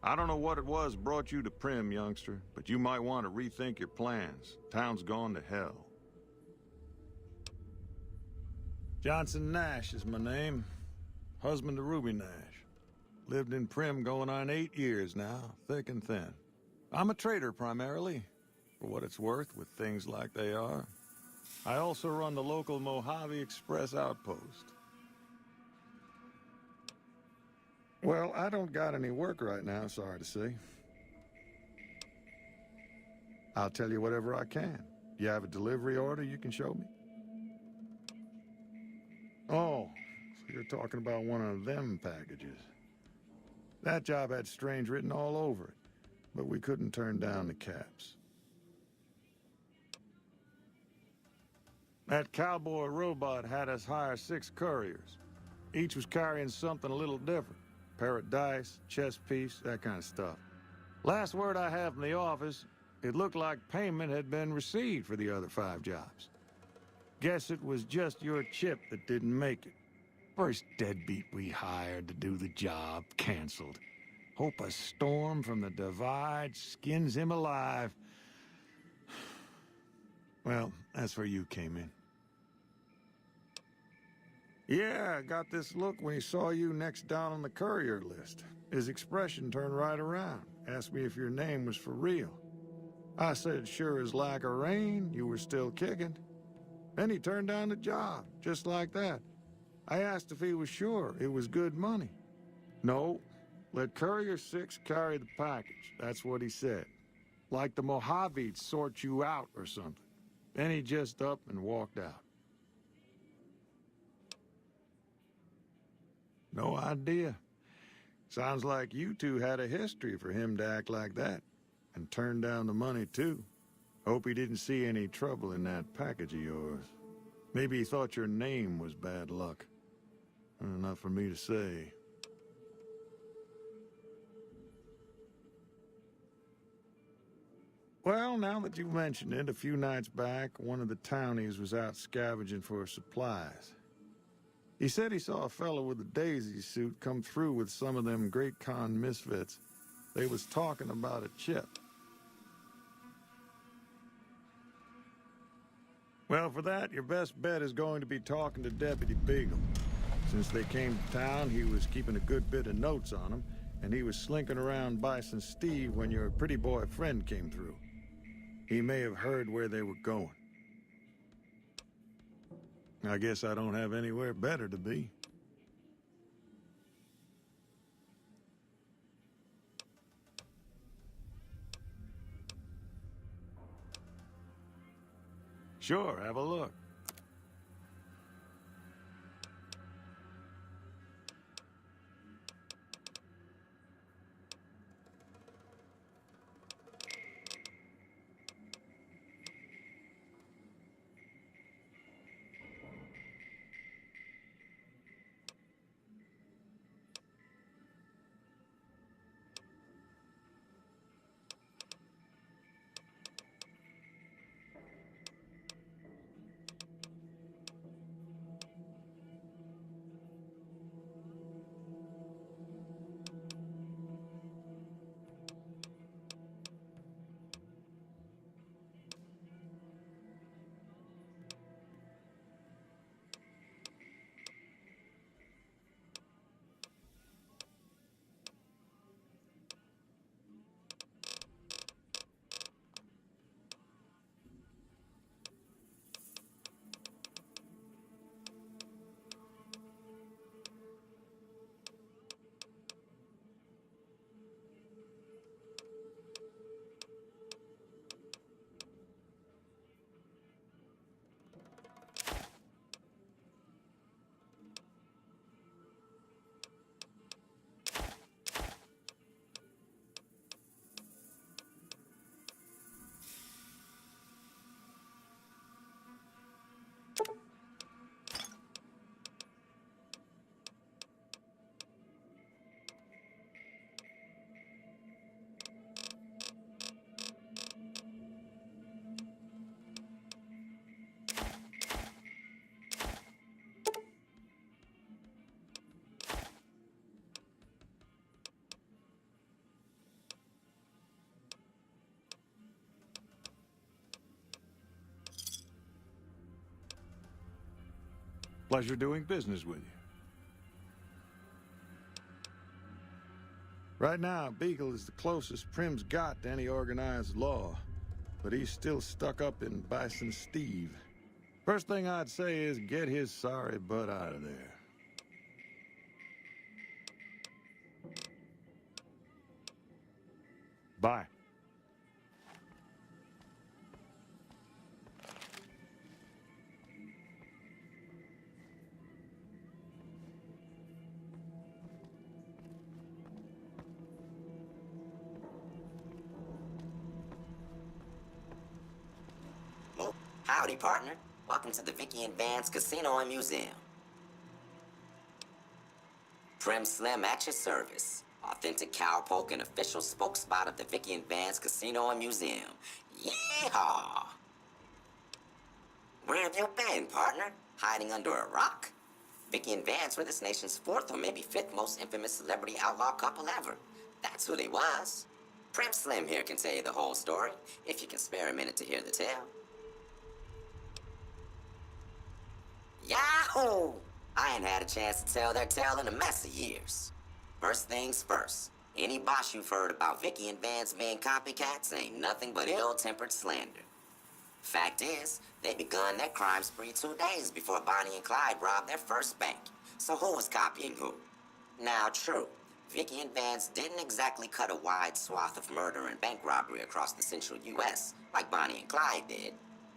I don't know what it was brought you to Prim, youngster, but you might want to rethink your plans. Town's gone to hell. Johnson Nash is my name. Husband to Ruby Nash. Lived in Prim going on 8 years now, thick and thin. I'm a trader primarily, for what it's worth with things like they are. I also run the local Mojave Express outpost. Well, I don't got any work right now, sorry to say. I'll tell you whatever I can. You have a delivery order you can show me? Oh, so you're talking about one of them packages. That job had strange written all over it, but we couldn't turn down the caps. That cowboy robot had us hire 6 couriers. Each was carrying something a little different. Pair of dice, chess piece, that kind of stuff. Last word I have from the office, it looked like payment had been received for the other 5 jobs. Guess it was just your chip that didn't make it. First deadbeat we hired to do the job canceled. Hope a storm from the divide skins him alive. Well, that's where you came in. Yeah, I got this look when he saw you next down on the courier list. His expression turned right around, asked me if your name was for real. I said sure as lack of rain, you were still kicking. Then he turned down the job, just like that. I asked if he was sure it was good money. No, let Courier 6 carry the package, that's what he said. Like the Mojave'd sort you out or something. Then he just up and walked out. No idea. Sounds like you two had a history for him to act like that. And turn down the money, too. Hope he didn't see any trouble in that package of yours. Maybe he thought your name was bad luck. Not for me to say. Well, now that you've mentioned it, a few nights back, one of the townies was out scavenging for supplies. He said he saw a fellow with a daisy suit come through with some of them Great Con misfits. They was talking about a chip. Well, for that, your best bet is going to be talking to Deputy Beagle. Since they came to town, he was keeping a good bit of notes on him, and he was slinking around Bison Steve when your pretty boy friend came through. He may have heard where they were going. I guess I don't have anywhere better to be. Sure, have a look. Pleasure doing business with you. Right now, Beagle is the closest Prim's got to any organized law, but he's still stuck up in Bison Steve. First thing I'd say is get his sorry butt out of there. Bye. Oh, howdy, partner. Welcome to the Vikki and Vance Casino and Museum. Prim Slim at your service. Authentic cowpoke and official spokesspot of the Vikki and Vance Casino and Museum. Yeehaw! Where have you been, partner? Hiding under a rock? Vikki and Vance were this nation's fourth or maybe fifth most infamous celebrity outlaw couple ever. That's who they was. Prim Slim here can tell you the whole story, if you can spare a minute to hear the tale. Yahoo! I ain't had a chance to tell their tale in a mess of years. First things first, any boss you've heard about Vikki and Vance being copycats ain't nothing but ill-tempered slander. Fact is, they begun their crime spree 2 days before Bonnie and Clyde robbed their first bank. So who was copying who? Now, true, Vikki and Vance didn't exactly cut a wide swath of murder and bank robbery across the central U.S. like Bonnie and Clyde did.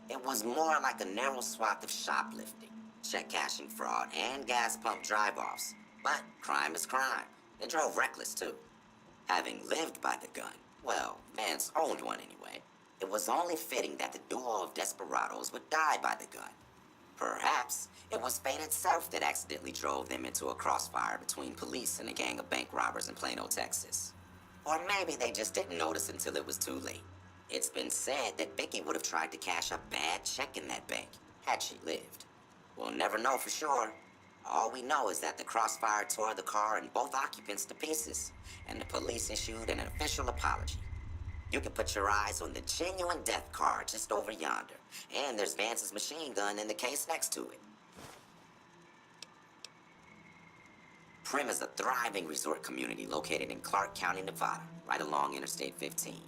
It was more like a narrow swath of shoplifting, check cashing fraud, and gas pump drive-offs. But crime is crime. They drove reckless, too. Having lived by the gun, well, Vance owned one anyway, it was only fitting that the duo of desperados would die by the gun. Perhaps it was fate itself that accidentally drove them into a crossfire between police and a gang of bank robbers in Plano, Texas. Or maybe they just didn't notice until it was too late. It's been said that Vikki would have tried to cash a bad check in that bank, had she lived. We'll never know for sure. All we know is that the crossfire tore the car and both occupants to pieces, and the police issued an official apology. You can put your eyes on the genuine death card just over yonder, and there's Vance's machine gun in the case next to it. Prim is a thriving resort community located in Clark County, Nevada, right along Interstate 15.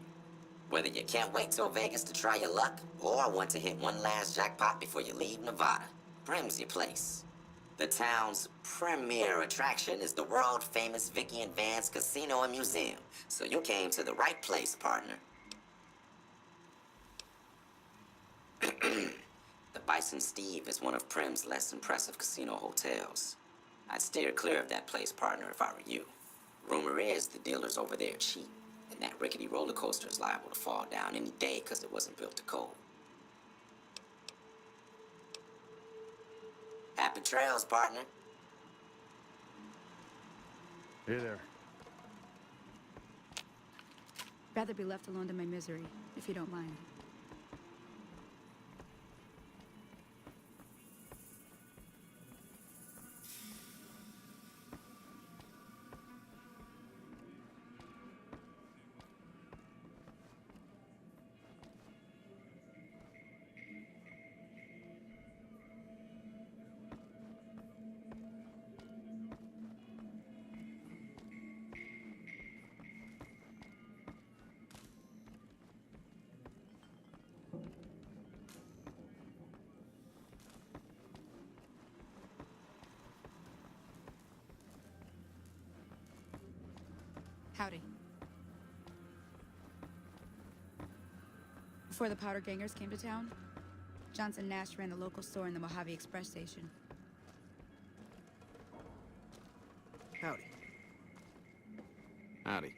Whether you can't wait till Vegas to try your luck, or want to hit one last jackpot before you leave Nevada, Prim's your place. The town's premier attraction is the world-famous Vikki and Vance Casino and Museum, so you came to the right place, partner. The Bison Steve is one of Prim's less impressive casino hotels. I'd steer clear of that place, partner, if I were you. Rumor is the dealers over there cheat, and that rickety roller coaster is liable to fall down any day because it wasn't built to code. Happy trails, partner. Hey there. Rather be left alone to my misery, if you don't mind. Howdy. Before the powder gangers came to town, Johnson Nash ran the local store in the Mojave Express station. Howdy. Howdy.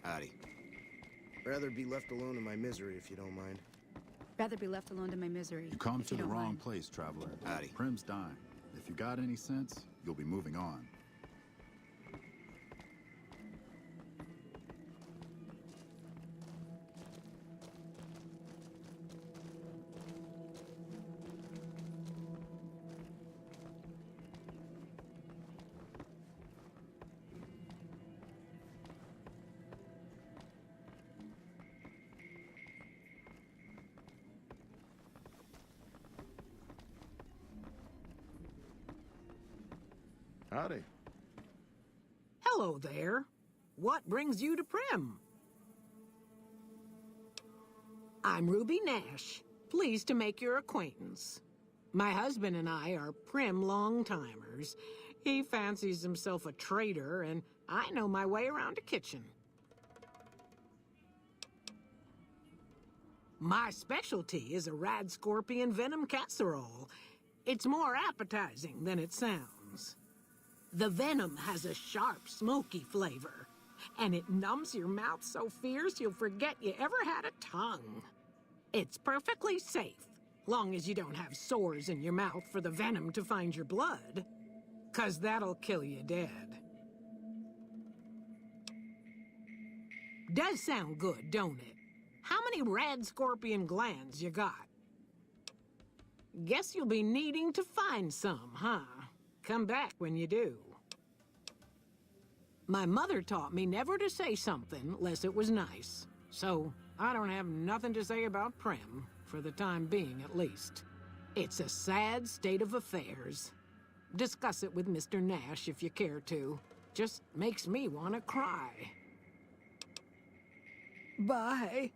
Howdy. Rather be left alone in my misery, if you don't mind. Rather be left alone to my misery. You come if to you the don't wrong mind. place, traveler. Howdy. Prim's dying. If you got any sense, you'll be moving on. Howdy. Hello there. What brings you to Prim? I'm Ruby Nash. Pleased to make your acquaintance. My husband and I are Prim long-timers. He fancies himself a trader, and I know my way around a kitchen. My specialty is a rad scorpion venom casserole. It's more appetizing than it sounds. The venom has a sharp, smoky flavor, and it numbs your mouth so fierce you'll forget you ever had a tongue. It's perfectly safe, long as you don't have sores in your mouth for the venom to find your blood, 'cause that'll kill you dead. Does sound good, don't it? How many rad scorpion glands you got? Guess you'll be needing to find some, huh? Come back when you do. My mother taught me never to say something unless it was nice, so I don't have nothing to say about Prim, for the time being at least. It's a sad state of affairs. Discuss it with Mr. Nash if you care to. Just makes me want to cry. Bye.